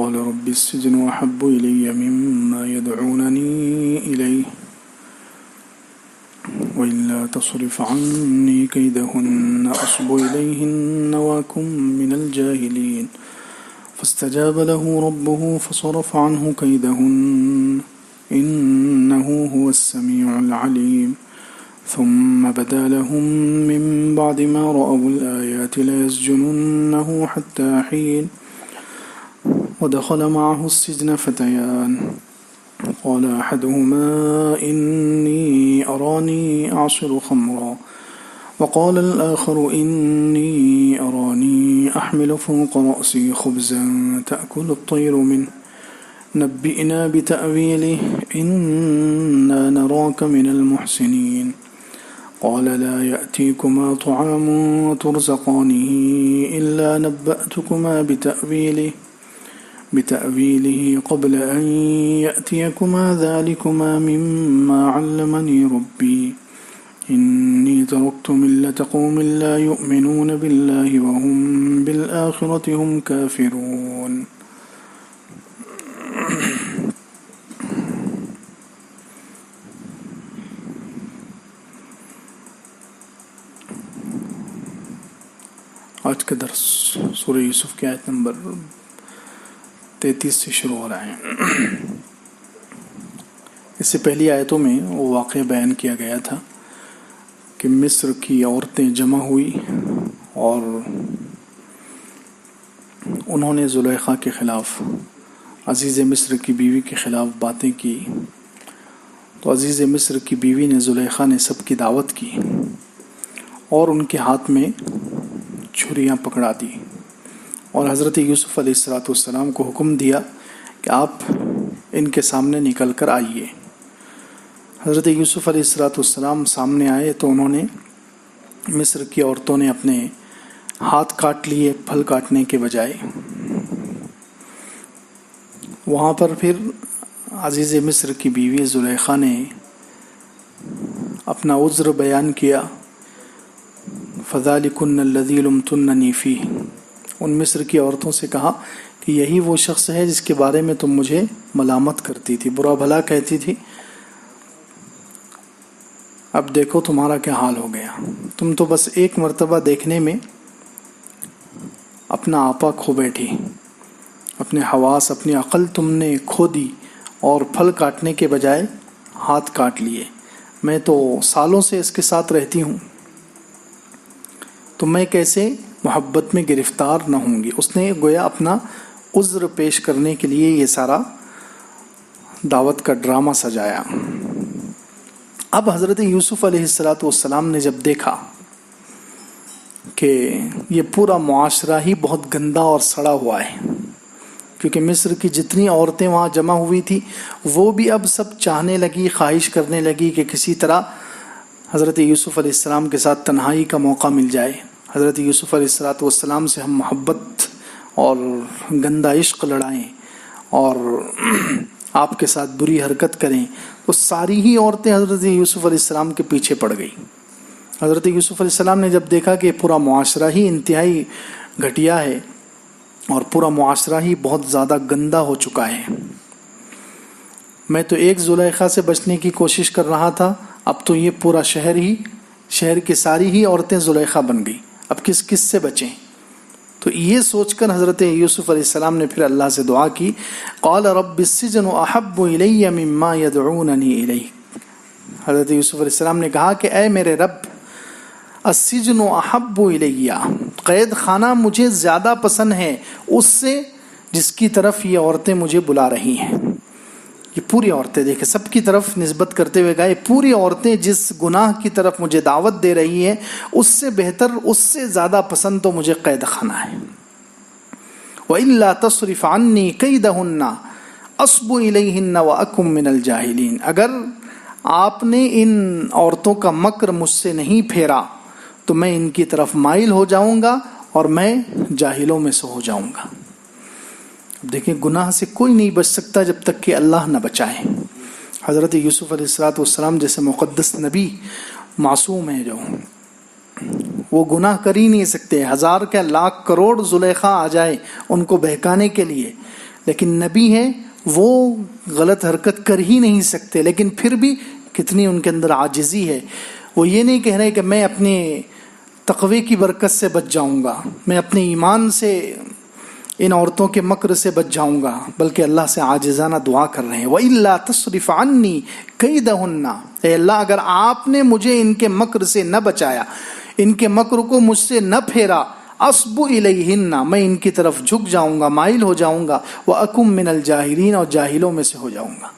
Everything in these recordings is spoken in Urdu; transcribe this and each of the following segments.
قال رب السجن أحب إلي مما يدعونني إليه وإلا تصرف عني كيدهن أصب إليهن وأكن من الجاهلين فاستجاب له ربه فصرف عنه كيدهن إنه هو السميع العليم ثم بدا لهم من بعد ما رأوا الآيات ليسجننه حتى حين ودخل معه السجن فتيان قال أحدهما إني أراني أعصر خمرا وقال الآخر إني أراني أحمل فوق رأسي خبزا تأكل الطير منه نبئنا بتأويله إنا نراك من المحسنين قال لا يأتيكما طعام ترزقانه إلا نبأتكما بتأويله قبل أن يأتيكما ذلكما مما علمني ربي إني تركت ملة قوم لا يؤمنون بالله وهم بالآخرة هم كافرون. آج کا درس سورہ یوسف کی آیت نمبر 33 سے شروع ہو رہا ہے. اس سے پہلی آیتوں میں وہ واقعہ بیان کیا گیا تھا کہ مصر کی عورتیں جمع ہوئی اور انہوں نے زلیخا کے خلاف، عزیز مصر کی بیوی کے خلاف باتیں کی. تو عزیز مصر کی بیوی نے، زلیخا نے سب کی دعوت کی اور ان کے ہاتھ میں چھریاں پکڑا دی اور حضرت یوسف علیہ السلام کو حکم دیا کہ آپ ان کے سامنے نکل کر آئیے. حضرت یوسف علیہ السلام سامنے آئے تو انہوں نے، مصر کی عورتوں نے اپنے ہاتھ کاٹ لیے پھل کاٹنے کے بجائے. وہاں پر پھر عزیز مصر کی بیوی زلیخا نے اپنا عذر بیان کیا. فَذَلِكُنَّ الَّذِي لُمْتُنَّنِي فِيهِ، ان مصر کی عورتوں سے کہا کہ یہی وہ شخص ہے جس کے بارے میں تم مجھے ملامت کرتی تھی، برا بھلا کہتی تھی. اب دیکھو تمہارا کیا حال ہو گیا. تم تو بس ایک مرتبہ دیکھنے میں اپنا آپا کھو بیٹھی، اپنے حواس، اپنی عقل تم نے کھو دی اور پھل کاٹنے کے بجائے ہاتھ کاٹ لیے. میں تو سالوں سے اس کے ساتھ رہتی ہوں، تو میں کیسے محبت میں گرفتار نہ ہوں گی. اس نے گویا اپنا عذر پیش کرنے کے لیے یہ سارا دعوت کا ڈرامہ سجایا. اب حضرت یوسف علیہ السلام نے جب دیکھا کہ یہ پورا معاشرہ ہی بہت گندا اور سڑا ہوا ہے، کیونکہ مصر کی جتنی عورتیں وہاں جمع ہوئی تھی وہ بھی اب سب چاہنے لگی، خواہش کرنے لگی کہ کسی طرح حضرت یوسف علیہ السلام کے ساتھ تنہائی کا موقع مل جائے، حضرت یوسف علیہ السلام سے ہم محبت اور گندا عشق لڑائیں اور آپ کے ساتھ بری حرکت کریں. تو ساری ہی عورتیں حضرت یوسف علیہ السلام کے پیچھے پڑ گئی. حضرت یوسف علیہ السلام نے جب دیکھا کہ پورا معاشرہ ہی انتہائی گھٹیا ہے اور پورا معاشرہ ہی بہت زیادہ گندا ہو چکا ہے، میں تو ایک زلیخا سے بچنے کی کوشش کر رہا تھا، اب تو یہ پورا شہر کی ساری ہی عورتیں زلیخا بن گئی، اب کس سے بچیں. تو یہ سوچ کر حضرت یوسف علیہ السلام نے پھر اللہ سے دعا کی. قال رب السجن احب الی مما یدعوننی الیہ. حضرت یوسف علیہ السلام نے کہا کہ اے میرے رب، السجن احب الی، قید خانہ مجھے زیادہ پسند ہے اس سے جس کی طرف یہ عورتیں مجھے بلا رہی ہیں. یہ پوری عورتیں، دیکھیں سب کی طرف نسبت کرتے ہوئے گئے، پوری عورتیں جس گناہ کی طرف مجھے دعوت دے رہی ہیں اس سے بہتر، اس سے زیادہ پسند تو مجھے قید خانہ ہے. وَإِلَّا تَصْرِفْ عَنِّي كَيْدَهُنَّ أَصْبُ إِلَيْهِنَّ وَأَكُن مِّنَ الْجَاهِلِينَ. اگر آپ نے ان عورتوں کا مکر مجھ سے نہیں پھیرا تو میں ان کی طرف مائل ہو جاؤں گا اور میں جاہلوں میں سے ہو جاؤں گا. دیکھیں گناہ سے کوئی نہیں بچ سکتا جب تک کہ اللہ نہ بچائے. حضرت یوسف علیہ السلام جیسے مقدس نبی معصوم ہیں، جو وہ گناہ کر ہی نہیں سکتے، ہزار کے لاکھ کروڑ زلیخا آ جائے ان کو بہکانے کے لیے، لیکن نبی ہیں وہ غلط حرکت کر ہی نہیں سکتے، لیکن پھر بھی کتنی ان کے اندر عاجزی ہے. وہ یہ نہیں کہہ رہے کہ میں اپنے تقوی کی برکت سے بچ جاؤں گا، میں اپنے ایمان سے ان عورتوں کے مکر سے بچ جاؤں گا، بلکہ اللہ سے عاجزانہ دعا کر رہے ہیں. وَإِلَّا تَصْرِفْ عَنِّي كَيْدَهُنَّ، اے اللہ اگر آپ نے مجھے ان کے مکر سے نہ بچایا، ان کے مکر کو مجھ سے نہ پھیرا، اصب الیہن، میں ان کی طرف جھک جاؤں گا، مائل ہو جاؤں گا، وَأَكُمْ مِنَ الْجَاهِلِينَ، اور جاہلوں میں سے ہو جاؤں گا.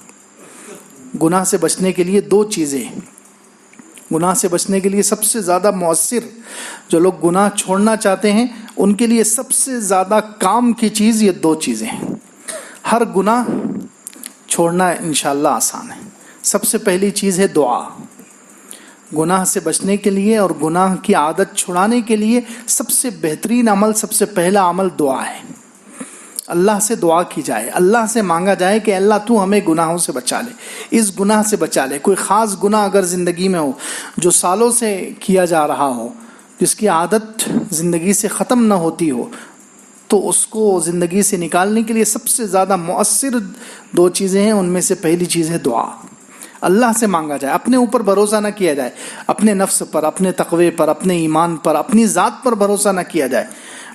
گناہ سے بچنے کے لیے دو چیزیں، گناہ سے بچنے کے لیے سب سے زیادہ مؤثر، جو لوگ گناہ چھوڑنا چاہتے ہیں ان کے لیے سب سے زیادہ کام کی چیز یہ دو چیزیں ہیں. ہر گناہ چھوڑنا انشاءاللہ آسان ہے. سب سے پہلی چیز ہے دعا. گناہ سے بچنے کے لیے اور گناہ کی عادت چھڑانے کے لیے سب سے بہترین عمل، سب سے پہلا عمل دعا ہے. اللہ سے دعا کی جائے، اللہ سے مانگا جائے کہ اللہ تو ہمیں گناہوں سے بچا لے، اس گناہ سے بچا لے. کوئی خاص گناہ اگر زندگی میں ہو جو سالوں سے کیا جا رہا ہو، جس کی عادت زندگی سے ختم نہ ہوتی ہو، تو اس کو زندگی سے نکالنے کے لیے سب سے زیادہ مؤثر دو چیزیں ہیں. ان میں سے پہلی چیز ہے دعا. اللہ سے مانگا جائے، اپنے اوپر بھروسہ نہ کیا جائے، اپنے نفس پر، اپنے تقوی پر، اپنے ایمان پر، اپنی ذات پر بھروسہ نہ کیا جائے،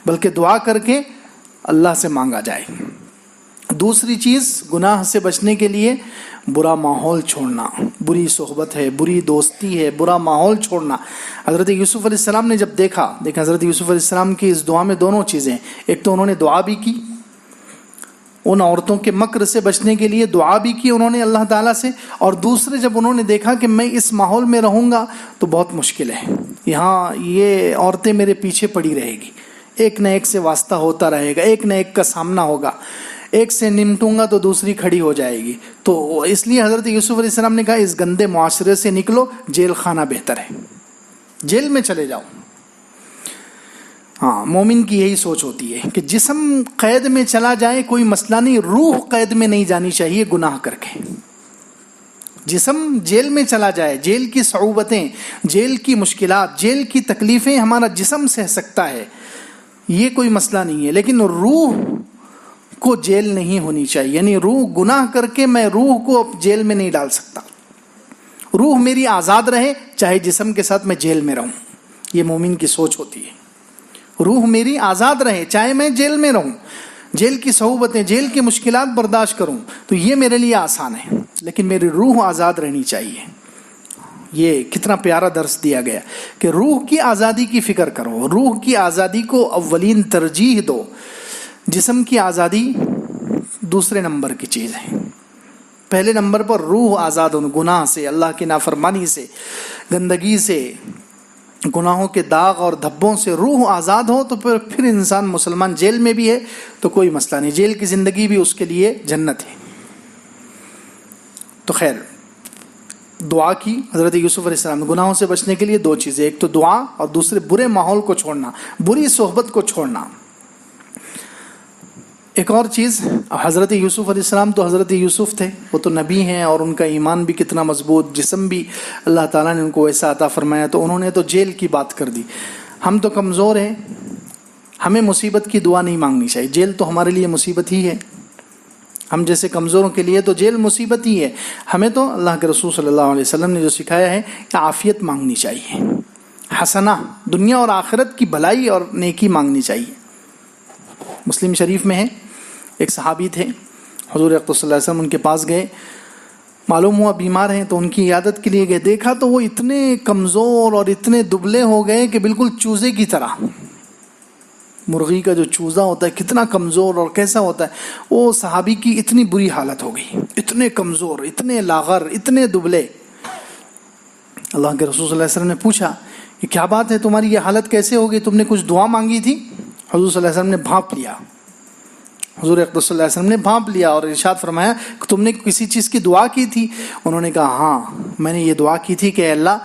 بلکہ دعا کر کے اللہ سے مانگا جائے. دوسری چیز گناہ سے بچنے کے لیے برا ماحول چھوڑنا، بری صحبت ہے، بری دوستی ہے، برا ماحول چھوڑنا. حضرت یوسف علیہ السلام نے جب دیکھا، حضرت یوسف علیہ السلام کی اس دعا میں دونوں چیزیں ہیں. ایک تو انہوں نے دعا بھی کی، ان عورتوں کے مکر سے بچنے کے لیے دعا بھی کی انہوں نے اللہ تعالیٰ سے، اور دوسرے جب انہوں نے دیکھا کہ میں اس ماحول میں رہوں گا تو بہت مشکل ہے، یہاں یہ عورتیں میرے پیچھے پڑی رہے گی، ایک نہ ایک سے واسطہ ہوتا رہے گا، ایک نہ ایک کا سامنا ہوگا، ایک سے نمٹوں گا تو دوسری کھڑی ہو جائے گی. تو اس لیے حضرت یوسف علیہ السلام نے کہا اس گندے معاشرے سے نکلو، جیل خانہ بہتر ہے، جیل میں چلے جاؤ. ہاں، مومن کی یہی سوچ ہوتی ہے کہ جسم قید میں چلا جائے کوئی مسئلہ نہیں، روح قید میں نہیں جانی چاہیے گناہ کر کے. جسم جیل میں چلا جائے، جیل کی صعوبتیں، جیل کی مشکلات، جیل کی تکلیفیں ہمارا جسم سہ سکتا ہے، یہ کوئی مسئلہ نہیں ہے، لیکن روح کو جیل نہیں ہونی چاہیے. یعنی روح گناہ کر کے میں روح کو جیل میں نہیں ڈال سکتا. روح میری آزاد رہے چاہے جسم کے ساتھ میں جیل میں رہوں، یہ مومن کی سوچ ہوتی ہے. روح میری آزاد رہے چاہے میں جیل میں رہوں، جیل کی صعوبتیں، جیل کی مشکلات برداشت کروں تو یہ میرے لیے آسان ہے، لیکن میری روح آزاد رہنی چاہیے. یہ کتنا پیارا درس دیا گیا کہ روح کی آزادی کی فکر کرو، روح کی آزادی کو اولین ترجیح دو. جسم کی آزادی دوسرے نمبر کی چیز ہے، پہلے نمبر پر روح آزاد ہو، گناہ سے، اللہ کی نافرمانی سے، گندگی سے، گناہوں کے داغ اور دھبوں سے روح آزاد ہو تو پھر انسان مسلمان جیل میں بھی ہے تو کوئی مسئلہ نہیں، جیل کی زندگی بھی اس کے لیے جنت ہے. تو خیر، دعا کی حضرت یوسف علیہ السلام. گناہوں سے بچنے کے لیے دو چیزیں، ایک تو دعا اور دوسرے برے ماحول کو چھوڑنا، بری صحبت کو چھوڑنا. ایک اور چیز، حضرت یوسف علیہ السلام تو حضرت یوسف تھے، وہ تو نبی ہیں اور ان کا ایمان بھی کتنا مضبوط، جسم بھی اللہ تعالیٰ نے ان کو ایسا عطا فرمایا، تو انہوں نے تو جیل کی بات کر دی. ہم تو کمزور ہیں، ہمیں مصیبت کی دعا نہیں مانگنی چاہیے، جیل تو ہمارے لیے مصیبت ہی ہے. ہم جیسے کمزوروں کے لیے تو جیل مصیبت ہی ہے. ہمیں تو اللہ کے رسول صلی اللہ علیہ وسلم نے جو سکھایا ہے کہ عافیت مانگنی چاہیے، حسنہ، دنیا اور آخرت کی بھلائی اور نیکی مانگنی چاہیے. مسلم شریف میں ہے، ایک صحابی تھے، حضور اقدس صلی اللہ علیہ وسلم ان کے پاس گئے، معلوم ہوا بیمار ہیں تو ان کی عیادت کے لیے گئے. دیکھا تو وہ اتنے کمزور اور اتنے دبلے ہو گئے کہ بالکل چوزے کی طرح. مرغی کا جو چوزا ہوتا ہے کتنا کمزور اور کیسا ہوتا ہے، وہ صحابی کی اتنی بری حالت ہو گئی، اتنے کمزور، اتنے لاغر، اتنے دبلے. اللہ کے رسول صلی اللہ علیہ وسلم نے پوچھا کہ کیا بات ہے، تمہاری یہ حالت کیسے ہوگی، تم نے کچھ دعا مانگی تھی؟ حضور صلی اللہ علیہ وسلم نے بھانپ لیا، حضور اقدس صلی اللہ علیہ وسلم نے بھانپ لیا اور ارشاد فرمایا کہ تم نے کسی چیز کی دعا کی تھی؟ انہوں نے کہا ہاں، میں نے یہ دعا کی تھی کہ اے اللہ،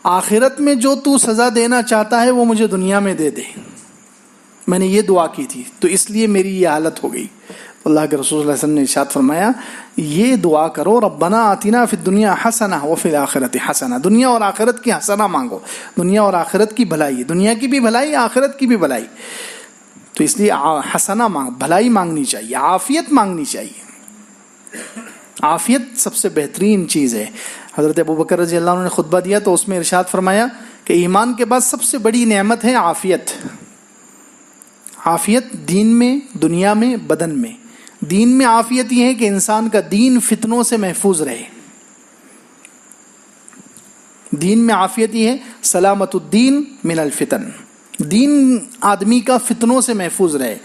آخرت میں جو تو سزا دینا چاہتا ہے وہ مجھے دنیا میں دے دے. میں نے یہ دعا کی تھی تو اس لیے میری یہ حالت ہو گئی. اللہ کے رسول صلی اللہ علیہ وسلم نے ارشاد فرمایا یہ دعا کرو، ربنا آتنا فی الدنیا حسنہ وفی الآخرۃ حسنہ، دنیا اور آخرت کی حسنہ مانگو، دنیا اور آخرت کی بھلائی، دنیا کی بھی بھلائی، آخرت کی بھی بھلائی. تو تو اس لیے حسنہ بھلائی مانگنی چاہیے، عافیت مانگنی چاہیے. عافیت سب سے بہترین چیز ہے. حضرت ابوبکر رضی اللہ عنہ نے خطبہ دیا تو اس میں ارشاد فرمایا کہ ایمان کے بعد سب سے بڑی نعمت ہے عافیت. عافیت دین میں، دنیا میں، بدن میں. دین میں عافیت یہ ہے کہ انسان کا دین فتنوں سے محفوظ رہے. دین میں عافیت یہ ہے سلامت الدین من الفتن، دین آدمی کا فتنوں سے محفوظ رہے.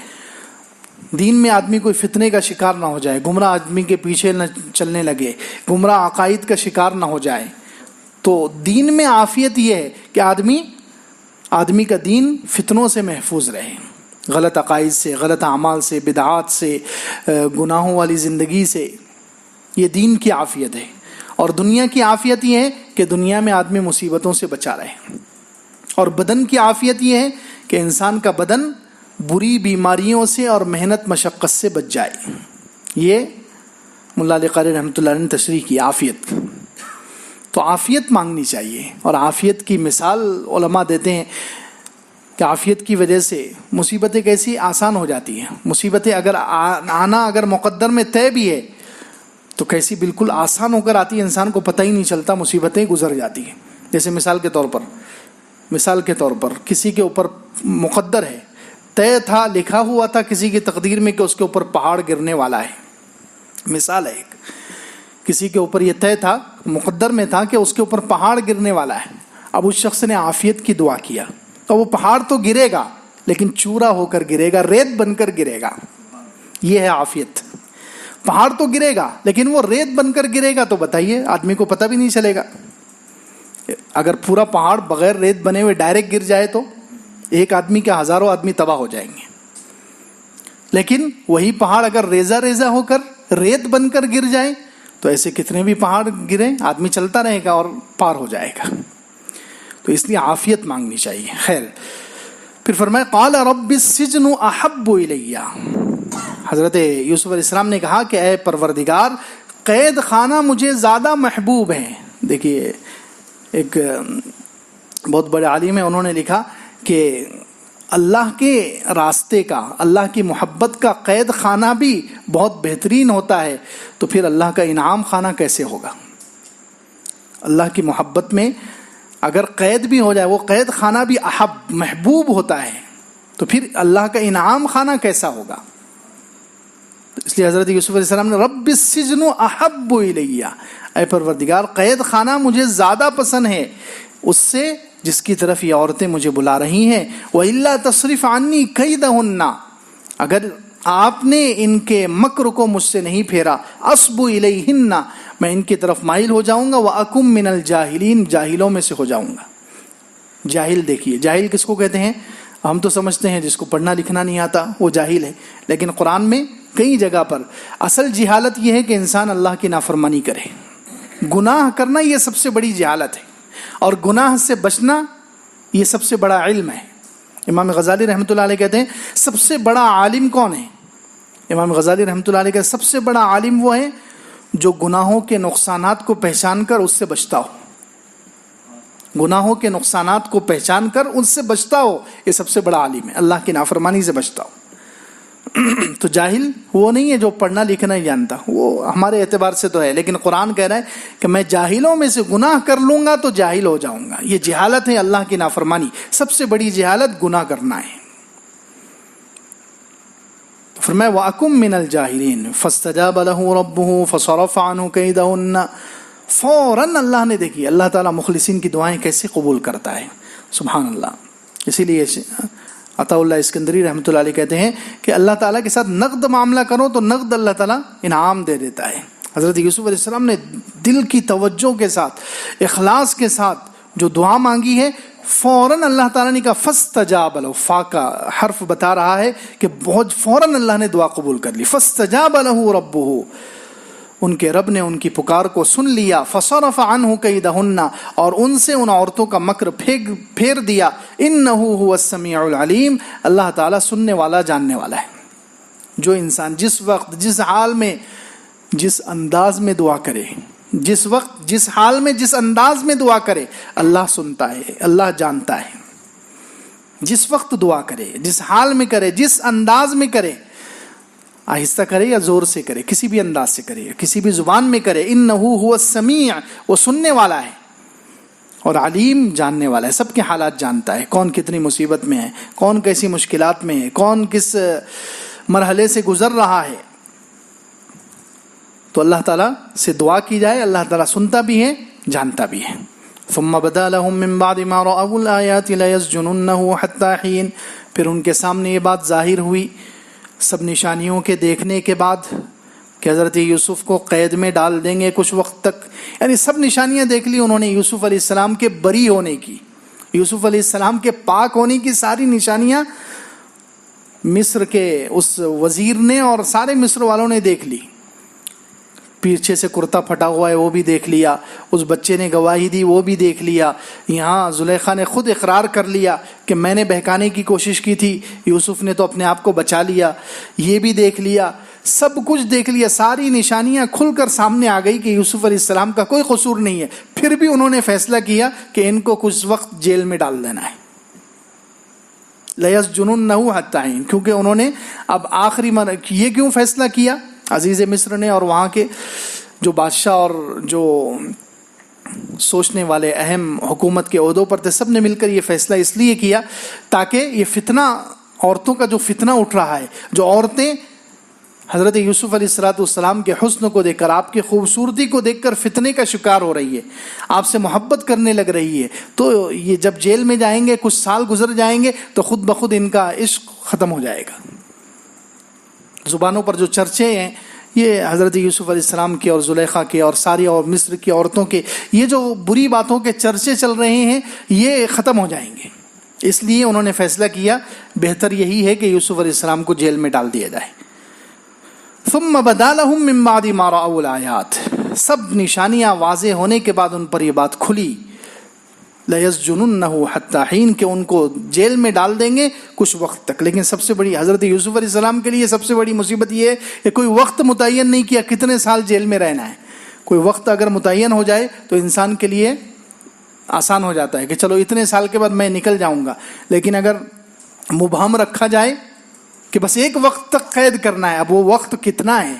دین میں آدمی کوئی فتنے کا شکار نہ ہو جائے، گمراہ آدمی کے پیچھے نہ چلنے لگے، گمراہ عقائد کا شکار نہ ہو جائے. تو دین میں عافیت یہ ہے کہ آدمی کا دین فتنوں سے محفوظ رہے، غلط عقائد سے، غلط اعمال سے، بدعات سے، گناہوں والی زندگی سے. یہ دین کی عافیت ہے. اور دنیا کی عافیت یہ ہے کہ دنیا میں آدمی مصیبتوں سے بچا رہے. اور بدن کی عافیت یہ ہے کہ انسان کا بدن بری بیماریوں سے اور محنت مشقت سے بچ جائے. یہ ملا علی قاری رحمۃ اللہ نے تشریح کی عافیت. تو عافیت مانگنی چاہیے. اور عافیت کی مثال علماء دیتے ہیں کہ عافیت کی وجہ سے مصیبتیں کیسی آسان ہو جاتی ہیں. مصیبتیں اگر آنا اگر مقدر میں طے بھی ہے تو کیسی بالکل آسان ہو کر آتی ہے، انسان کو پتہ ہی نہیں چلتا، مصیبتیں گزر جاتی ہیں. جیسے مثال کے طور پر کسی کے اوپر مقدر ہے، طے تھا، لکھا ہوا تھا کسی کی تقدیر میں کہ اس کے اوپر پہاڑ گرنے والا ہے. مثال ہے ایک، کسی کے اوپر یہ طے تھا، مقدر میں تھا کہ اس کے اوپر پہاڑ گرنے والا ہے. اب اس شخص نے عافیت کی دعا کیا تو وہ پہاڑ تو گرے گا لیکن چورا ہو کر گرے گا، ریت بن کر گرے گا. یہ ہے عافیت. پہاڑ تو گرے گا لیکن وہ ریت بن کر گرے گا تو بتائیے آدمی کو پتہ بھی نہیں چلے گا. اگر پورا پہاڑ بغیر ریت بنے ہوئے ڈائریکٹ گر جائے تو ایک آدمی کے ہزاروں آدمی تباہ ہو جائیں گے. لیکن وہی پہاڑ اگر ریزہ ریزہ ہو کر ریت بن کر گر جائے تو ایسے کتنے بھی پہاڑ گرے، آدمی چلتا رہے گا اور پار ہو جائے گا. تو اس لیے عافیت مانگنی چاہیے. خیر، پھر فرمایا قال رب السجن احب الی. حضرت یوسف علیہ السلام نے کہا کہ اے پروردگار، قید خانہ مجھے زیادہ محبوب ہے. دیکھیے ایک بہت بڑے عالم ہیں، انہوں نے لکھا کہ اللہ کے راستے کا، اللہ کی محبت کا قید خانہ بھی بہت بہترین ہوتا ہے، تو پھر اللہ کا انعام خانہ کیسے ہوگا؟ اللہ کی محبت میں اگر قید بھی ہو جائے، وہ قید خانہ بھی محبوب ہوتا ہے، تو پھر اللہ کا انعام خانہ کیسا ہوگا؟ اس لیے حضرت یوسف علیہ السلام نے رب السجن احب الی، اے پروردگار قید خانہ مجھے زیادہ پسند ہے اس سے جس کی طرف یہ عورتیں مجھے بلا رہی ہیں. وَإِلَّا تَصْرِفْ عَنِّي كَيْدَهُنَّ، اگر آپ نے ان کے مکر کو مجھ سے نہیں پھیرا، أَصْبُ إِلَيْهِنَّ، میں ان کی طرف مائل ہو جاؤں گا، وَأَكُمْ مِنَ الْجَاهِلِينَ، جاہلوں میں سے ہو جاؤں گا. جاہل دیکھیے، جاہل کس کو کہتے ہیں؟ ہم تو سمجھتے ہیں جس کو پڑھنا لکھنا نہیں آتا وہ جاہل ہے، لیکن قرآن میں کئی جگہ پر اصل جہالت یہ ہے کہ انسان اللہ کی نافرمانی کرے. گناہ کرنا یہ سب سے بڑی جہالت ہے، اور گناہ سے بچنا یہ سب سے بڑا علم ہے. امام غزالی رحمۃ اللہ علیہ کہتے ہیں سب سے بڑا عالم کون ہے؟ امام غزالی رحمۃ اللہ علیہ کہتے ہیں سب سے بڑا عالم وہ ہے جو گناہوں کے نقصانات کو پہچان کر اس سے بچتا ہو. گناہوں کے نقصانات کو پہچان کر اس سے بچتا ہو، یہ سب سے بڑا عالم ہے، اللہ کی نافرمانی سے بچتا ہو. تو جاہل وہ نہیں ہے جو پڑھنا لکھنا ہی جانتا، وہ ہمارے اعتبار سے تو ہے، لیکن قرآن کہہ رہا ہے کہ میں جاہلوں میں سے گناہ کر لوں گا تو جاہل ہو جاؤں گا. یہ جہالت ہے، اللہ کی نافرمانی. سب سے بڑی جہالت گناہ کرنا ہے. فرمایا وَأَكُمْ مِنَ الْجَاهِلِينَ فَاسْتَجَابَ لَهُ رَبُّهُ فَصَرَفَ عَنْهُ كَيْدَهُنَّ. فوراً اللہ نے، دیکھی اللہ تعالیٰ مخلصین کی دعائیں کیسے قبول کرتا ہے، سبحان اللہ. اسی لیے عطا اللہ اسکندری رحمۃ اللہ علیہ کہتے ہیں کہ اللہ تعالیٰ کے ساتھ نقد معاملہ کرو تو نقد اللہ تعالیٰ انعام دے دیتا ہے. حضرت یوسف علیہ السلام نے دل کی توجہ کے ساتھ، اخلاص کے ساتھ جو دعا مانگی ہے، فوراً اللہ تعالیٰ نے کہا فاستجاب له. فا کا حرف بتا رہا ہے کہ بہت فوراً اللہ نے دعا قبول کر لی. فاستجاب له ربه، ان کے رب نے ان کی پکار کو سن لیا. فصرف عنه كيدهن، اور ان سے ان عورتوں کا مکر پھیر دیا. انه هو السميع العليم، اللہ تعالیٰ سننے والا جاننے والا ہے. جو انسان جس وقت جس حال میں جس انداز میں دعا کرے، جس وقت جس حال میں جس انداز میں دعا کرے، اللہ سنتا ہے، اللہ جانتا ہے. جس وقت دعا کرے، جس حال میں کرے، جس انداز میں کرے، آہستہ کرے یا زور سے کرے، کسی بھی انداز سے کرے، کسی بھی زبان میں کرے، انہ هو السمیع، وہ سننے والا ہے اور علیم، جاننے والا ہے، سب کے حالات جانتا ہے، کون کتنی مصیبت میں ہے، کون کیسی مشکلات میں ہے، کون کس مرحلے سے گزر رہا ہے۔ تو اللہ تعالیٰ سے دعا کی جائے، اللہ تعالیٰ سنتا بھی ہے، جانتا بھی ہے۔ ثم بدا لهم من بعد ما رأوا الآيات ليسجننه حتى حين، پھر ان کے سامنے یہ بات ظاہر ہوئی سب نشانیوں کے دیکھنے کے بعد کہ حضرت یوسف کو قید میں ڈال دیں گے کچھ وقت تک، یعنی سب نشانیاں دیکھ لی انہوں نے یوسف علیہ السلام کے بری ہونے کی، یوسف علیہ السلام کے پاک ہونے کی ساری نشانیاں مصر کے اس وزیر نے اور سارے مصر والوں نے دیکھ لی۔ پیچھے سے کرتا پھٹا ہوا ہے وہ بھی دیکھ لیا، اس بچے نے گواہی دی وہ بھی دیکھ لیا، یہاں زلیخا نے خود اقرار کر لیا کہ میں نے بہکانے کی کوشش کی تھی، یوسف نے تو اپنے آپ کو بچا لیا، یہ بھی دیکھ لیا، سب کچھ دیکھ لیا، ساری نشانیاں کھل کر سامنے آ گئی کہ یوسف علیہ السلام کا کوئی قصور نہیں ہے۔ پھر بھی انہوں نے فیصلہ کیا کہ ان کو کچھ وقت جیل میں ڈال دینا ہے، لَيَسْجُنُنَّهُ حَتَّى حِينٍ، کیونکہ انہوں نے اب آخری یہ کیوں فیصلہ کیا عزیز مصر نے اور وہاں کے جو بادشاہ اور جو سوچنے والے اہم حکومت کے عہدوں پر تھے، سب نے مل کر یہ فیصلہ اس لیے کیا تاکہ یہ فتنہ، عورتوں کا جو فتنہ اٹھ رہا ہے، جو عورتیں حضرت یوسف علیہ السلام کے حسن کو دیکھ کر، آپ کی خوبصورتی کو دیکھ کر فتنے کا شکار ہو رہی ہے، آپ سے محبت کرنے لگ رہی ہے، تو یہ جب جیل میں جائیں گے، کچھ سال گزر جائیں گے تو خود بخود ان کا عشق ختم ہو جائے گا۔ زبانوں پر جو چرچے ہیں یہ حضرت یوسف علیہ السلام کے اور زلیخا کے اور ساری اور مصر کی عورتوں کے، یہ جو بری باتوں کے چرچے چل رہے ہیں یہ ختم ہو جائیں گے، اس لیے انہوں نے فیصلہ کیا بہتر یہی ہے کہ یوسف علیہ السلام کو جیل میں ڈال دیا جائے۔ ثم بدا لهم من بعد ما رأوا الآیات، سب نشانیاں واضح ہونے کے بعد ان پر یہ بات کھلی، لَيَسْجُنُنَّهُ حَتَّى حِينٍ، کہ ان کو جیل میں ڈال دیں گے کچھ وقت تک۔ لیکن سب سے بڑی، حضرت یوسف علیہ السلام کے لیے سب سے بڑی مصیبت یہ ہے کہ کوئی وقت متعین نہیں کیا کتنے سال جیل میں رہنا ہے۔ کوئی وقت اگر متعین ہو جائے تو انسان کے لیے آسان ہو جاتا ہے کہ چلو اتنے سال کے بعد میں نکل جاؤں گا، لیکن اگر مبہم رکھا جائے کہ بس ایک وقت تک قید کرنا ہے، اب وہ وقت کتنا ہے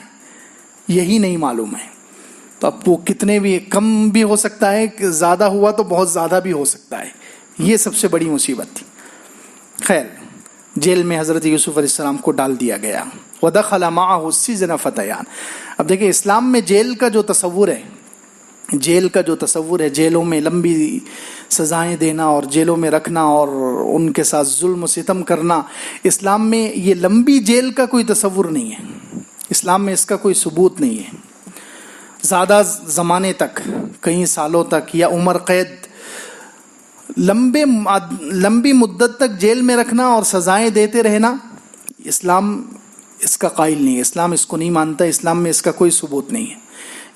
یہی نہیں معلوم ہے، تو اب وہ کتنے بھی کم بھی ہو سکتا ہے، زیادہ ہوا تو بہت زیادہ بھی ہو سکتا ہے، یہ سب سے بڑی مصیبت تھی۔ خیر، جیل میں حضرت یوسف علیہ السلام کو ڈال دیا گیا۔ وَدَخَلَ مَعَهُ السِّجْنَ فَتَيَانِ، اب دیکھیں اسلام میں جیل کا جو تصور ہے، جیلوں میں لمبی سزائیں دینا اور جیلوں میں رکھنا اور ان کے ساتھ ظلم و ستم کرنا، اسلام میں یہ لمبی جیل کا کوئی تصور نہیں ہے، اسلام میں اس کا کوئی ثبوت نہیں ہے۔ زیادہ زمانے تک، کئی سالوں تک یا عمر قید، لمبی مدت تک جیل میں رکھنا اور سزائیں دیتے رہنا، اسلام اس کا قائل نہیں ہے، اسلام اس کو نہیں مانتا، اسلام میں اس کا کوئی ثبوت نہیں ہے۔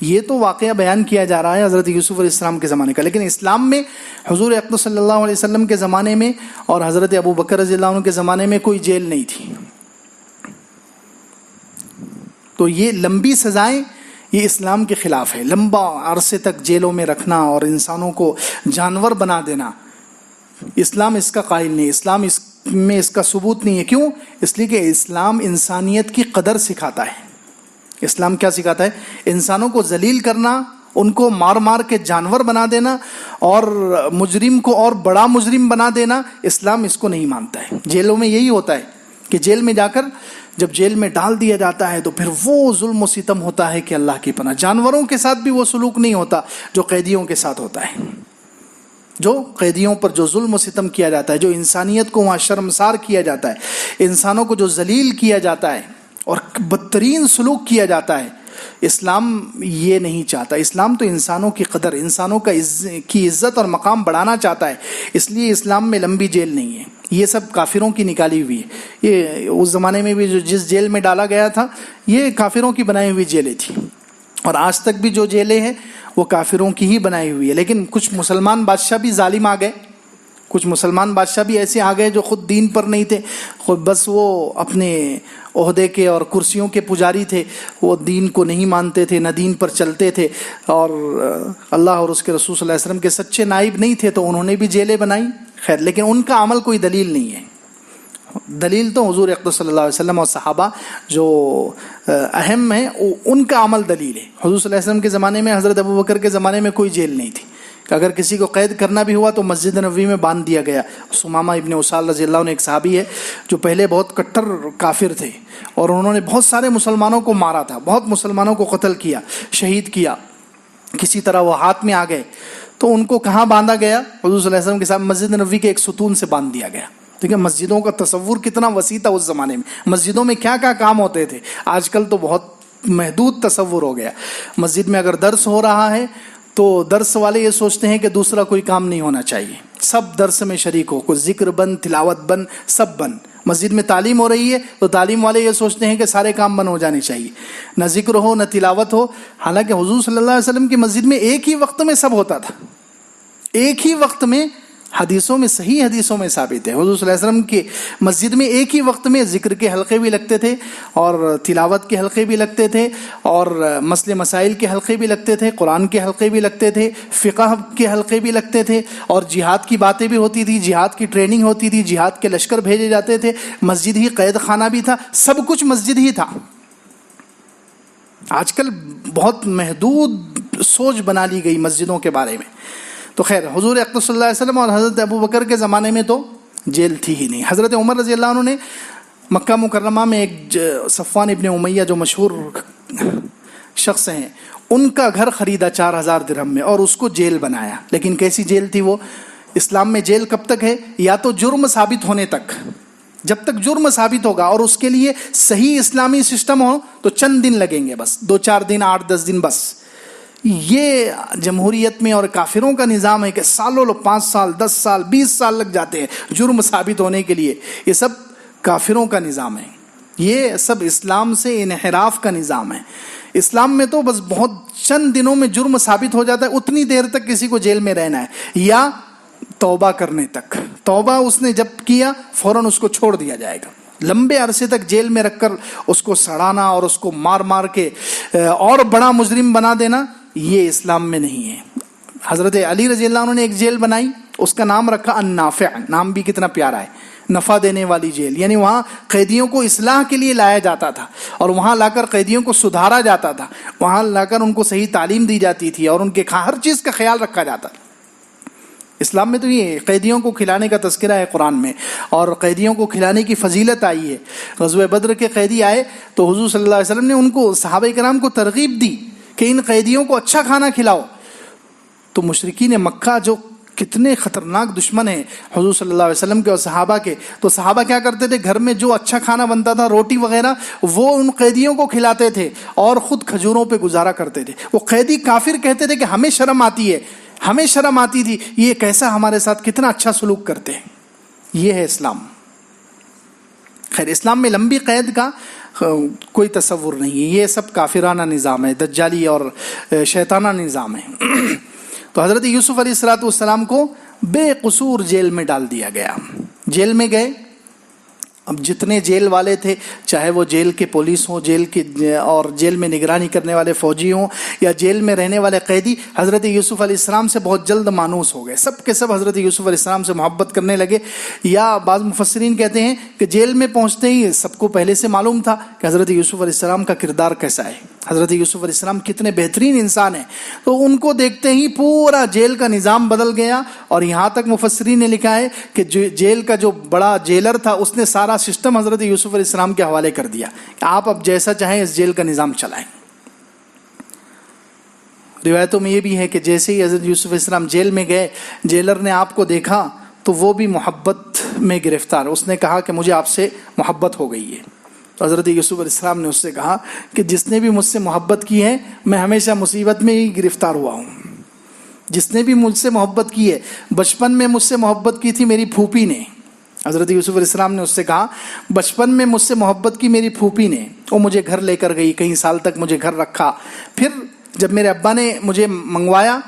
یہ تو واقعہ بیان کیا جا رہا ہے حضرت یوسف علیہ السلام کے زمانے کا، لیکن اسلام میں حضور اقدس صلی اللہ علیہ وسلم کے زمانے میں اور حضرت ابو بکر رضی اللہ عنہ کے زمانے میں کوئی جیل نہیں تھی، تو یہ لمبی سزائیں یہ اسلام کے خلاف ہے۔ لمبا عرصے تک جیلوں میں رکھنا اور انسانوں کو جانور بنا دینا، اسلام اس کا قائل نہیں، اسلام اس میں اس کا ثبوت نہیں ہے۔ کیوں؟ اس لیے کہ اسلام انسانیت کی قدر سکھاتا ہے۔ اسلام کیا سکھاتا ہے؟ انسانوں کو ذلیل کرنا، ان کو مار مار کے جانور بنا دینا اور مجرم کو اور بڑا مجرم بنا دینا، اسلام اس کو نہیں مانتا ہے۔ جیلوں میں یہی ہوتا ہے کہ جیل میں جا کر جب جیل میں ڈال دیا جاتا ہے تو پھر وہ ظلم و ستم ہوتا ہے کہ اللہ کی پناہ، جانوروں کے ساتھ بھی وہ سلوک نہیں ہوتا جو قیدیوں کے ساتھ ہوتا ہے، جو قیدیوں پر جو ظلم و ستم کیا جاتا ہے، جو انسانیت کو وہاں شرمسار کیا جاتا ہے، انسانوں کو جو ذلیل کیا جاتا ہے اور بدترین سلوک کیا جاتا ہے، اسلام یہ نہیں چاہتا۔ اسلام تو انسانوں کی قدر، انسانوں کی عزت اور مقام بڑھانا چاہتا ہے، اس لیے اسلام میں لمبی جیل نہیں ہے۔ یہ سب کافروں کی نکالی ہوئی ہے، یہ اس زمانے میں بھی جو جس جیل میں ڈالا گیا تھا یہ کافروں کی بنائی ہوئی جیلیں تھیں، اور آج تک بھی جو جیلیں ہیں وہ کافروں کی ہی بنائی ہوئی ہے۔ لیکن کچھ مسلمان بادشاہ بھی ظالم آ گئے، کچھ مسلمان بادشاہ بھی ایسے آ گئے جو خود دین پر نہیں تھے، خود بس وہ اپنے عہدے کے اور کرسیوں کے پجاری تھے، وہ دین کو نہیں مانتے تھے، نہ دین پر چلتے تھے، اور اللہ اور اس کے رسول صلی اللہ علیہ وسلم کے سچے نائب نہیں تھے، تو انہوں نے بھی جیلیں بنائی. خیر، لیکن ان کا عمل کوئی دلیل نہیں ہے. دلیل تو حضور اقدس صلی اللہ علیہ وسلم اور صحابہ جو اہم ہیں ان کا عمل دلیل ہے. حضور صلی اللہ علیہ وسلم کے زمانے میں، حضرت ابوبکر کے زمانے میں کوئی جیل نہیں تھی کہ اگر کسی کو قید کرنا بھی ہوا تو مسجد نبوی میں باندھ دیا گیا. سمامہ ابن اسال رضی اللہ عنہ ایک صحابی ہے جو پہلے بہت کٹر کافر تھے، اور انہوں نے بہت سارے مسلمانوں کو مارا تھا، بہت مسلمانوں کو قتل کیا، شہید کیا. کسی طرح وہ ہاتھ میں آ گئے تو ان کو کہاں باندھا گیا؟ حضور صلی اللہ علیہ وسلم کے ساتھ مسجد نبوی کے ایک ستون سے باندھ دیا گیا. ٹھیک ہے، مسجدوں کا تصور کتنا وسیع تھا اس زمانے میں، مسجدوں میں کیا کیا کام ہوتے تھے. آج کل تو بہت محدود تصور ہو گیا. مسجد میں اگر درس ہو رہا ہے تو درس والے یہ سوچتے ہیں کہ دوسرا کوئی کام نہیں ہونا چاہیے، سب درس میں شریک ہو، کوئی ذکر بند، تلاوت بند، سب بند. مسجد میں تعلیم ہو رہی ہے تو تعلیم والے یہ سوچتے ہیں کہ سارے کام بند ہو جانے چاہیے، نہ ذکر ہو نہ تلاوت ہو. حالانکہ حضور صلی اللہ علیہ وسلم کی مسجد میں ایک ہی وقت میں سب ہوتا تھا، ایک ہی وقت میں. حدیثوں میں، صحیح حدیثوں میں ثابت ہے حضور صلی اللہ علیہ وسلم کی مسجد میں ایک ہی وقت میں ذکر کے حلقے بھی لگتے تھے، اور تلاوت کے حلقے بھی لگتے تھے، اور مسئلے مسائل کے حلقے بھی لگتے تھے، قرآن کے حلقے بھی لگتے تھے، فقہ کے حلقے بھی لگتے تھے، اور جہاد کی باتیں بھی ہوتی تھی، جہاد کی ٹریننگ ہوتی تھی، جہاد کے لشکر بھیجے جاتے تھے. مسجد ہی قید خانہ بھی تھا، سب کچھ مسجد ہی تھا. آج کل بہت محدود سوچ بنا لی گئی مسجدوں کے بارے میں. تو خیر، حضور اقدس صلی اللہ علیہ وسلم اور حضرت ابوبکر کے زمانے میں تو جیل تھی ہی نہیں. حضرت عمر رضی اللہ عنہ نے مکہ مکرمہ میں ایک صفوان ابن امیہ جو مشہور شخص ہیں، ان کا گھر خریدا 4000 درہم میں، اور اس کو جیل بنایا. لیکن کیسی جیل تھی وہ؟ اسلام میں جیل کب تک ہے؟ یا تو جرم ثابت ہونے تک، جب تک جرم ثابت ہوگا اور اس کے لیے صحیح اسلامی سسٹم ہو تو چند دن لگیں گے، بس 2-4 دن، 8-10 دن بس. یہ جمہوریت میں اور کافروں کا نظام ہے کہ سالوں 5 سال 10 سال 20 سال لگ جاتے ہیں جرم ثابت ہونے کے لیے. یہ سب کافروں کا نظام ہے، یہ سب اسلام سے انحراف کا نظام ہے. اسلام میں تو بس بہت چند دنوں میں جرم ثابت ہو جاتا ہے، اتنی دیر تک کسی کو جیل میں رہنا ہے، یا توبہ کرنے تک. توبہ اس نے جب کیا فوراً اس کو چھوڑ دیا جائے گا. لمبے عرصے تک جیل میں رکھ کر اس کو سڑانا اور اس کو مار مار کے اور بڑا مجرم بنا دینا، یہ اسلام میں نہیں ہے. حضرت علی رضی اللہ عنہ نے ایک جیل بنائی، اس کا نام رکھا النافع. نام بھی کتنا پیارا ہے، نفع دینے والی جیل. یعنی وہاں قیدیوں کو اصلاح کے لیے لایا جاتا تھا، اور وہاں لا کر قیدیوں کو سدھارا جاتا تھا، وہاں لا کر ان کو صحیح تعلیم دی جاتی تھی، اور ان کے ہر چیز کا خیال رکھا جاتا تھا. اسلام میں تو یہ قیدیوں کو کھلانے کا تذکرہ ہے قرآن میں، اور قیدیوں کو کھلانے کی فضیلت آئی ہے. غزوہ بدر کے قیدی آئے تو حضور صلی اللہ علیہ وسلم نے ان کو، صحابہ کرام کو ترغیب دی کہ ان قیدیوں کو اچھا کھانا کھلاؤ. تو مشرکین مکہ جو کتنے خطرناک دشمن ہیں حضور صلی اللہ علیہ وسلم کے اور صحابہ کے، تو صحابہ کیا کرتے تھے، گھر میں جو اچھا کھانا بنتا تھا، روٹی وغیرہ، وہ ان قیدیوں کو کھلاتے تھے اور خود کھجوروں پہ گزارا کرتے تھے. وہ قیدی کافر کہتے تھے کہ ہمیں شرم آتی ہے، ہمیں شرم آتی تھی، یہ کیسا ہمارے ساتھ کتنا اچھا سلوک کرتے ہیں. یہ ہے اسلام. خیر، اسلام میں لمبی قید کا کوئی تصور نہیں ہے، یہ سب کافرانہ نظام ہے، دجالی اور شیطانہ نظام ہے. تو حضرت یوسف علیہ الصلوۃ والسلام کو بے قصور جیل میں ڈال دیا گیا. جیل میں گئے، اب جتنے جیل والے تھے، چاہے وہ جیل کے پولیس ہوں، جیل کے اور جیل میں نگرانی کرنے والے فوجی ہوں، یا جیل میں رہنے والے قیدی، حضرت یوسف علیہ السلام سے بہت جلد مانوس ہو گئے. سب کے سب حضرت یوسف علیہ السلام سے محبت کرنے لگے. یا بعض مفسرین کہتے ہیں کہ جیل میں پہنچتے ہی سب کو پہلے سے معلوم تھا کہ حضرت یوسف علیہ السلام کا کردار کیسا ہے، حضرت یوسف علیہ السلام کتنے بہترین انسان ہیں. تو ان کو دیکھتے ہی پورا جیل کا نظام بدل گیا. اور یہاں تک مفسرین نے لکھا ہے کہ جیل کا جو بڑا جیلر تھا، اس نے سارا سسٹم حضرت یوسف علیہ السلام کے حوالے کر دیا کہ آپ اب جیسا چاہیں اس جیل کا نظام چلائیں. روایتوں میں یہ بھی ہے کہ جیسے ہی حضرت یوسف علیہ السلام جیل میں گئے، جیلر نے آپ کو دیکھا تو وہ بھی محبت میں گرفتار. اس نے کہا کہ مجھے آپ سے محبت ہو گئی ہے. تو حضرت یوسف علیہ السلام نے اس سے کہا کہ جس نے بھی مجھ سے محبت کی ہے، میں ہمیشہ مصیبت میں ہی گرفتار ہوا ہوں. جس نے بھی مجھ سے محبت کی ہے، بچپن میں مجھ سے محبت کی تھی میری پھوپھی نے. حضرت یوسف علیہ السلام نے اس سے کہا بچپن میں مجھ سے محبت کی میری پھوپھی نے، وہ مجھے گھر لے کر گئی، کئی سال تک مجھے گھر رکھا. پھر جب میرے ابا نے مجھے منگوایا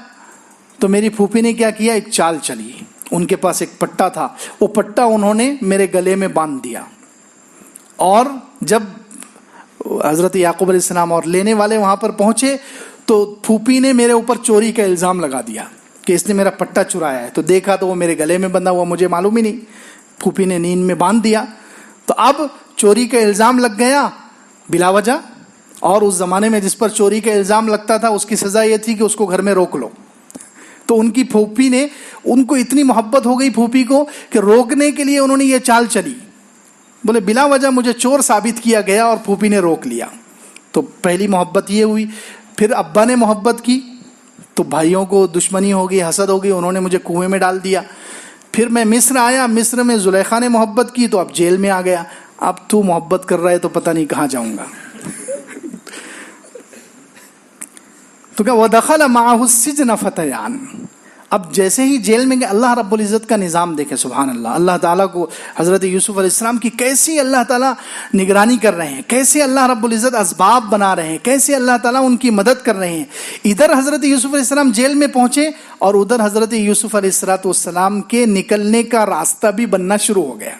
تو میری پھوپھی نے کیا کیا، ایک چال چلی. ان کے پاس ایک پٹا تھا، وہ پٹا انہوں نے میرے گلے میں باندھ دیا، اور جب حضرت یعقوب علیہ السلام اور لینے والے وہاں پر پہنچے تو پھوپھی نے میرے اوپر چوری کا الزام لگا دیا کہ اس نے میرا پٹا چرایا ہے. تو دیکھا تو وہ میرے گلے میں بندھا ہوا، مجھے معلوم ہی نہیں، پھوپھی نے نیند میں باندھ دیا. تو اب چوری کا الزام لگ گیا بلا وجہ، اور اس زمانے میں جس پر چوری کا الزام لگتا تھا اس کی سزا یہ تھی کہ اس کو گھر میں روک لو. تو ان کی پھوپھی نے، ان کو اتنی محبت ہو گئی پھوپھی کو کہ روکنے کے لیے انہوں نے یہ چال چلی. بولے بلا وجہ مجھے چور ثابت کیا گیا اور پھوپھی نے روک لیا. تو پہلی محبت یہ ہوئی. پھر ابا نے محبت کی تو بھائیوں کو دشمنی ہو گئی، حسد ہو گئی، انہوں نے مجھے کنویں میں ڈال دیا. پھر میں مصر آیا، مصر میں زلیخا نے محبت کی تو اب جیل میں آ گیا. اب تو محبت کر رہا ہے تو پتہ نہیں کہاں جاؤں گا. تو کہ وَدَخَلَ مَعَهُ السِّجْنَ فَتَيَانِ. اب جیسے ہی جیل میں گئے، اللہ رب العزت کا نظام دیکھے، سبحان اللہ. اللہ تعالیٰ کو حضرت یوسف علیہ السلام کی کیسی اللہ تعالیٰ نگرانی کر رہے ہیں، کیسے اللہ رب العزت اسباب بنا رہے ہیں، کیسے اللہ تعالیٰ ان کی مدد کر رہے ہیں. ادھر حضرت یوسف علیہ السلام جیل میں پہنچے اور ادھر حضرت یوسف علیہ السلام کے نکلنے کا راستہ بھی بننا شروع ہو گیا.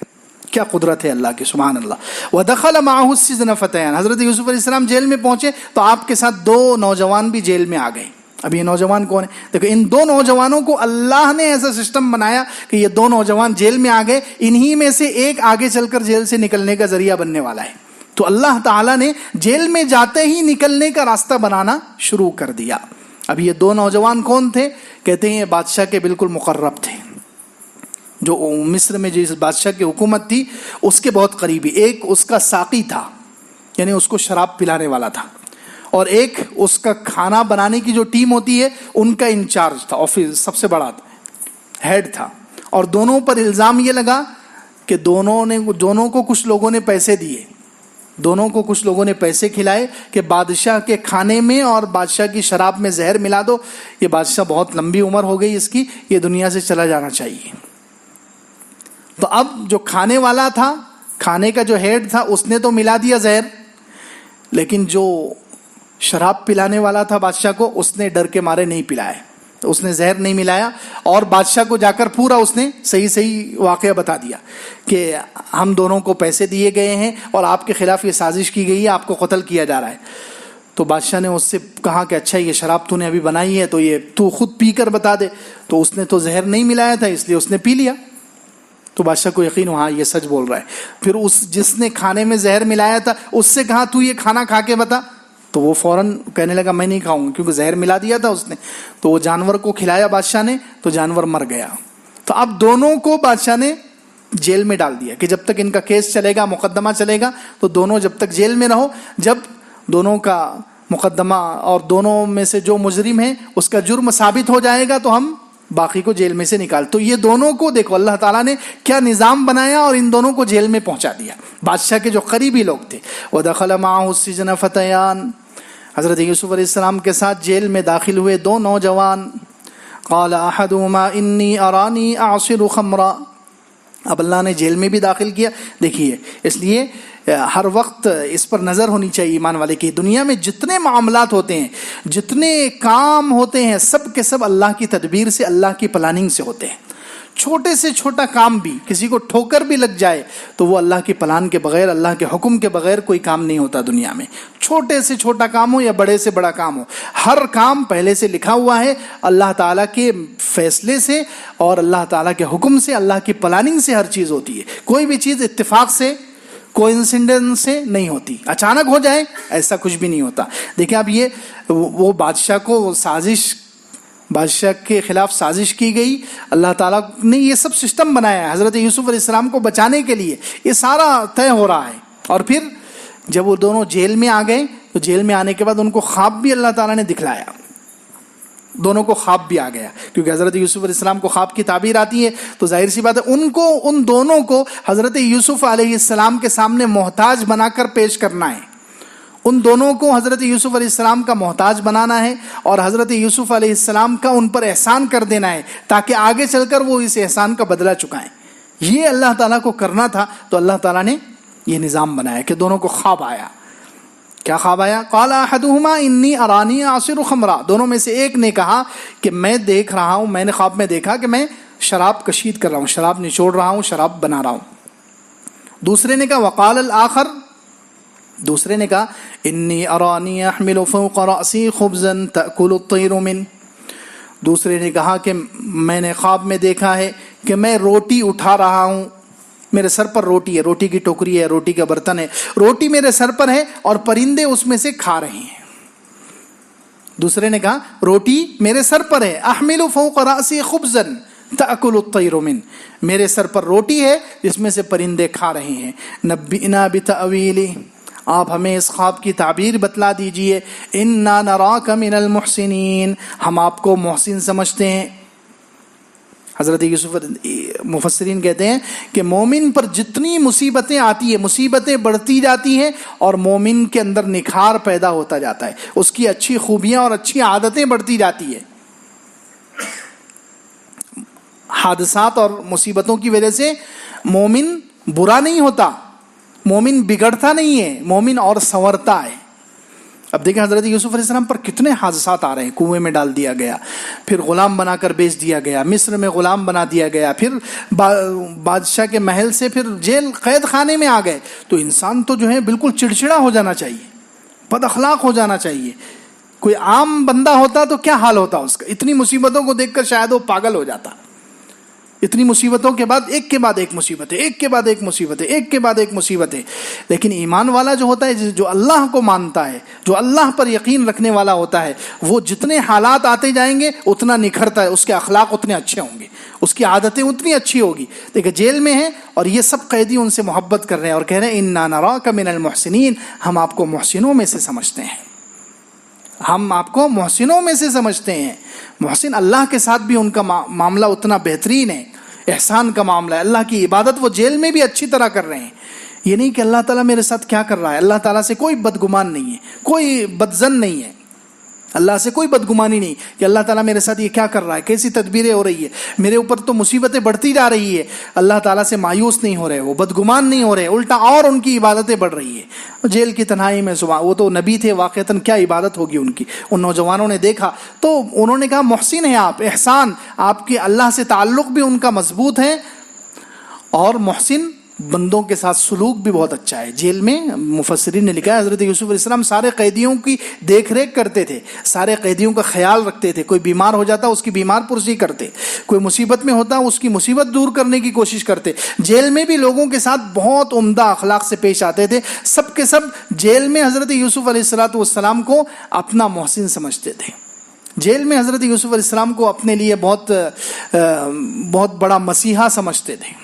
کیا قدرت ہے اللہ کی، سبحان اللہ. وَدَخَلَ مَعَهُ السِّجْنَ فَتَيَانِ. حضرت یوسف علیہ السلام جیل میں پہنچے تو آپ کے ساتھ 2 نوجوان بھی جیل میں آ گئے. اب یہ نوجوان کون ہیں؟ دیکھو ان 2 نوجوانوں کو اللہ نے ایسا سسٹم بنایا کہ یہ 2 نوجوان جیل میں آ گئے، انہی میں سے ایک آگے چل کر جیل سے نکلنے کا ذریعہ بننے والا ہے. تو اللہ تعالیٰ نے جیل میں جاتے ہی نکلنے کا راستہ بنانا شروع کر دیا. اب یہ 2 نوجوان کون تھے؟ کہتے ہیں یہ بادشاہ کے بالکل مقرب تھے، جو مصر میں جس بادشاہ کی حکومت تھی اس کے بہت قریبی. ایک اس کا ساقی تھا، یعنی اس کو شراب پلانے والا تھا، اور ایک اس کا کھانا بنانے کی جو ٹیم ہوتی ہے ان کا انچارج تھا، آفس سب سے بڑا ہیڈ تھا. اور دونوں پر الزام یہ لگا کہ دونوں کو کچھ لوگوں نے پیسے دیے، دونوں کو کچھ لوگوں نے پیسے کھلائے کہ بادشاہ کے کھانے میں اور بادشاہ کی شراب میں زہر ملا دو، یہ بادشاہ بہت لمبی عمر ہو گئی اس کی، یہ دنیا سے چلا جانا چاہیے. تو اب جو کھانے والا تھا، کھانے کا جو ہیڈ تھا، اس نے تو ملا دیا زہر، لیکن جو شراب پلانے والا تھا بادشاہ کو، اس نے ڈر کے مارے نہیں پلایا. تو اس نے زہر نہیں ملایا اور بادشاہ کو جا کر پورا اس نے صحیح واقعہ بتا دیا کہ ہم دونوں کو پیسے دیے گئے ہیں اور آپ کے خلاف یہ سازش کی گئی ہے، آپ کو قتل کیا جا رہا ہے. تو بادشاہ نے اس سے کہا کہ اچھا یہ شراب تو نے ابھی بنائی ہے تو یہ تو خود پی کر بتا دے. تو اس نے تو زہر نہیں ملایا تھا، اس لیے اس نے پی لیا. تو بادشاہ کو یقین ہوا یہ سچ بول رہا ہے. پھر اس جس نے کھانے میں زہر ملایا تھا اس سے کہا تو یہ کھانا کھا کے بتا. تو وہ فوراً کہنے لگا میں نہیں کھاؤں گا، کیونکہ زہر ملا دیا تھا اس نے. تو وہ جانور کو کھلایا بادشاہ نے، تو جانور مر گیا. تو اب دونوں کو بادشاہ نے جیل میں ڈال دیا کہ جب تک ان کا کیس چلے گا، مقدمہ چلے گا، تو دونوں جب تک جیل میں رہو. جب دونوں کا مقدمہ اور دونوں میں سے جو مجرم ہے اس کا جرم ثابت ہو جائے گا تو ہم باقی کو جیل میں سے نکال. تو یہ دونوں کو دیکھو اللہ تعالیٰ نے کیا نظام بنایا اور ان دونوں کو جیل میں پہنچا دیا. بادشاہ کے جو قریبی لوگ تھے. وَدَخَلَ مَعَهُ السِّجْنَ فَتَيَانِ. حضرت یوسف علیہ السلام کے ساتھ جیل میں داخل ہوئے 2 نوجوان. قَالَ أَحَدُهُمَا إِنِّي أَرَانِي أَعْصِرُ خَمْرًا. اب اللہ نے جیل میں بھی داخل کیا. دیکھیے اس لیے ہر وقت اس پر نظر ہونی چاہیے ایمان والے کی. دنیا میں جتنے معاملات ہوتے ہیں، جتنے کام ہوتے ہیں، سب کے سب اللہ کی تدبیر سے، اللہ کی پلاننگ سے ہوتے ہیں. چھوٹے سے چھوٹا کام بھی، کسی کو ٹھوکر بھی لگ جائے تو وہ اللہ کے پلان کے بغیر، اللہ کے حکم کے بغیر کوئی کام نہیں ہوتا دنیا میں. چھوٹے سے چھوٹا کام ہو یا بڑے سے بڑا کام ہو، ہر کام پہلے سے لکھا ہوا ہے اللہ تعالیٰ کے فیصلے سے اور اللہ تعالیٰ کے حکم سے، اللہ کی پلاننگ سے ہر چیز ہوتی ہے. کوئی بھی چیز اتفاق سے، کوئنسیڈنس سے نہیں ہوتی. اچانک ہو جائے ایسا کچھ بھی نہیں ہوتا. دیکھیں اب یہ وہ بادشاہ کو بادشاہ کے خلاف سازش کی گئی. اللہ تعالیٰ نے یہ سب سسٹم بنایا ہے حضرت یوسف علیہ السلام کو بچانے کے لیے. یہ سارا طے ہو رہا ہے. اور پھر جب وہ دونوں جیل میں آ گئے تو جیل میں آنے کے بعد ان کو خواب بھی اللہ تعالیٰ نے دکھلایا. دونوں کو خواب بھی آ گیا کیونکہ حضرت یوسف علیہ السلام کو خواب کی تعبیر آتی ہے. تو ظاہر سی بات ہے ان دونوں کو حضرت یوسف علیہ السلام کے سامنے محتاج بنا کر پیش کرنا ہے. ان دونوں کو حضرت یوسف علیہ السلام کا محتاج بنانا ہے اور حضرت یوسف علیہ السلام کا ان پر احسان کر دینا ہے تاکہ آگے چل کر وہ اس احسان کا بدلہ چکائیں. یہ اللہ تعالیٰ کو کرنا تھا. تو اللہ تعالیٰ نے یہ نظام بنایا کہ دونوں کو خواب آیا. کیا خواب آیا؟ قال احدهما انی ارانی اعصر خمرا. دونوں میں سے ایک نے کہا کہ میں دیکھ رہا ہوں، میں نے خواب میں دیکھا کہ میں شراب کشید کر رہا ہوں، شراب نچوڑ رہا ہوں، شراب بنا رہا ہوں۔ دوسرے نے کہا وقال الآخر، دوسرے نے کہا انی ارانی احمل فوق رأسی خبزا تأکل الطیر من، دوسرے نے کہا کہ میں نے خواب میں دیکھا ہے کہ میں روٹی اٹھا رہا ہوں، میرے سر پر روٹی ہے، روٹی کی ٹوکری ہے، روٹی کا برتن ہے، روٹی میرے سر پر ہے اور پرندے اس میں سے کھا رہے ہیں۔ دوسرے نے کہا روٹی میرے سر پر ہے، احمل فوق رأسی خبزا تأکل الطیر من، میرے سر پر روٹی ہے جس میں سے پرندے کھا رہے ہیں۔ نبئنا بتأویلہ، آپ ہمیں اس خواب کی تعبیر بتلا دیجئے۔ انا نراک من المحسنین، ہم آپ کو محسن سمجھتے ہیں۔ حضرت یوسف، مفسرین کہتے ہیں کہ مومن پر جتنی مصیبتیں آتی ہیں، مصیبتیں بڑھتی جاتی ہیں اور مومن کے اندر نکھار پیدا ہوتا جاتا ہے، اس کی اچھی خوبیاں اور اچھی عادتیں بڑھتی جاتی ہیں۔ حادثات اور مصیبتوں کی وجہ سے مومن برا نہیں ہوتا، مومن بگڑتا نہیں ہے، مومن اور سنورتا ہے۔ اب دیکھیں حضرت یوسف علیہ السلام پر کتنے حادثات آ رہے ہیں، کنویں میں ڈال دیا گیا، پھر غلام بنا کر بیچ دیا گیا، مصر میں غلام بنا دیا گیا، پھر بادشاہ کے محل سے پھر جیل قید خانے میں آ گئے۔ تو انسان تو جو ہے بالکل چڑچڑا ہو جانا چاہیے، بد اخلاق ہو جانا چاہیے۔ کوئی عام بندہ ہوتا تو کیا حال ہوتا اس کا؟ اتنی مصیبتوں کو دیکھ کر شاید وہ پاگل ہو جاتا۔ اتنی مصیبتوں کے بعد ایک کے بعد ایک مصیبتیں، ایک کے بعد ایک مصیبتیں، ایک کے بعد ایک مصیبتیں۔ لیکن ایمان والا جو ہوتا ہے، جو اللہ کو مانتا ہے، جو اللہ پر یقین رکھنے والا ہوتا ہے، وہ جتنے حالات آتے جائیں گے اتنا نکھرتا ہے، اس کے اخلاق اتنے اچھے ہوں گے، اس کی عادتیں اتنی اچھی ہوگی۔ دیکھیں جیل میں ہیں اور یہ سب قیدی ان سے محبت کر رہے ہیں اور کہہ رہے ہیں انا نراک من المحسنین، ہم آپ کو محسنوں میں سے سمجھتے ہیں، ہم آپ کو محسنوں میں سے سمجھتے ہیں۔ محسن اللہ کے ساتھ بھی ان کا معاملہ اتنا بہترین ہے، احسان کا معاملہ ہے۔ اللہ کی عبادت وہ جیل میں بھی اچھی طرح کر رہے ہیں۔ یہ نہیں کہ اللہ تعالیٰ میرے ساتھ کیا کر رہا ہے، اللہ تعالیٰ سے کوئی بدگمان نہیں ہے، کوئی بدظن نہیں ہے، اللہ سے کوئی بدگمانی نہیں کہ اللہ تعالیٰ میرے ساتھ یہ کیا کر رہا ہے، کیسی تدبیریں ہو رہی ہے، میرے اوپر تو مصیبتیں بڑھتی جا رہی ہے۔ اللہ تعالیٰ سے مایوس نہیں ہو رہے، وہ بدگمان نہیں ہو رہے، الٹا اور ان کی عبادتیں بڑھ رہی ہے۔ جیل کی تنہائی میں صبح، وہ تو نبی تھے، واقعتاً کیا عبادت ہوگی ان کی۔ ان نوجوانوں نے دیکھا تو انہوں نے کہا محسن ہیں آپ، احسان، آپ کے اللہ سے تعلق بھی ان کا مضبوط ہے اور محسن بندوں کے ساتھ سلوک بھی بہت اچھا ہے۔ جیل میں مفسرین نے لکھا ہے حضرت یوسف علیہ السلام سارے قیدیوں کی دیکھ ریکھ کرتے تھے، سارے قیدیوں کا خیال رکھتے تھے، کوئی بیمار ہو جاتا اس کی بیمار پرسی کرتے، کوئی مصیبت میں ہوتا اس کی مصیبت دور کرنے کی کوشش کرتے۔ جیل میں بھی لوگوں کے ساتھ بہت عمدہ اخلاق سے پیش آتے تھے، سب کے سب جیل میں حضرت یوسف علیہ السلام کو اپنا محسن سمجھتے تھے۔ جیل میں حضرت یوسف علیہ السلام کو اپنے لیے بہت بڑا مسیحا سمجھتے تھے۔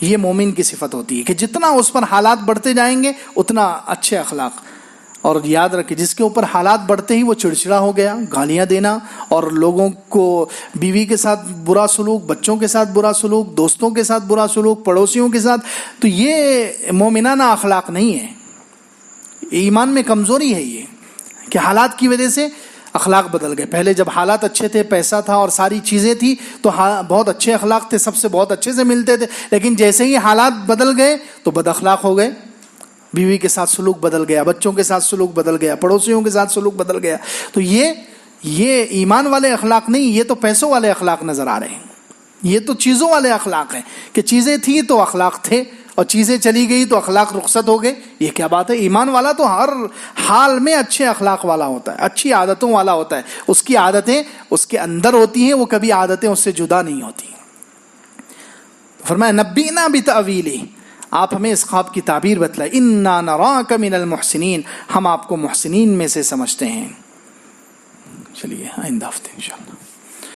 یہ مومن کی صفت ہوتی ہے کہ جتنا اس پر حالات بڑھتے جائیں گے اتنا اچھے اخلاق۔ اور یاد رکھیں جس کے اوپر حالات بڑھتے ہی وہ چڑچڑا ہو گیا، گالیاں دینا اور لوگوں کو، بیوی کے ساتھ برا سلوک، بچوں کے ساتھ برا سلوک، دوستوں کے ساتھ برا سلوک، پڑوسیوں کے ساتھ، تو یہ مومنانہ اخلاق نہیں ہے، ایمان میں کمزوری ہے یہ کہ حالات کی وجہ سے اخلاق بدل گئے۔ پہلے جب حالات اچھے تھے، پیسہ تھا اور ساری چیزیں تھی تو بہت اچھے اخلاق تھے، سب سے بہت اچھے سے ملتے تھے، لیکن جیسے ہی حالات بدل گئے تو بد اخلاق ہو گئے، بیوی کے ساتھ سلوک بدل گیا، بچوں کے ساتھ سلوک بدل گیا، پڑوسیوں کے ساتھ سلوک بدل گیا۔ تو یہ ایمان والے اخلاق نہیں، یہ تو پیسوں والے اخلاق نظر آ رہے ہیں، یہ تو چیزوں والے اخلاق ہیں کہ چیزیں تھیں تو اخلاق تھے اور چیزیں چلی گئی تو اخلاق رخصت ہو گئے۔ یہ کیا بات ہے؟ ایمان والا تو ہر حال میں اچھے اخلاق والا ہوتا ہے، اچھی عادتوں والا ہوتا ہے، اس کی عادتیں اس کے اندر ہوتی ہیں، وہ کبھی عادتیں اس سے جدا نہیں ہوتی۔ فرمایا نبئنا بتأویلہ، آپ ہمیں اس خواب کی تعبیر بتلائیں۔ انا نراک من المحسنین، ہم آپ کو محسنین میں سے سمجھتے ہیں۔ چلیے آئندہ ہفتے انشاءاللہ۔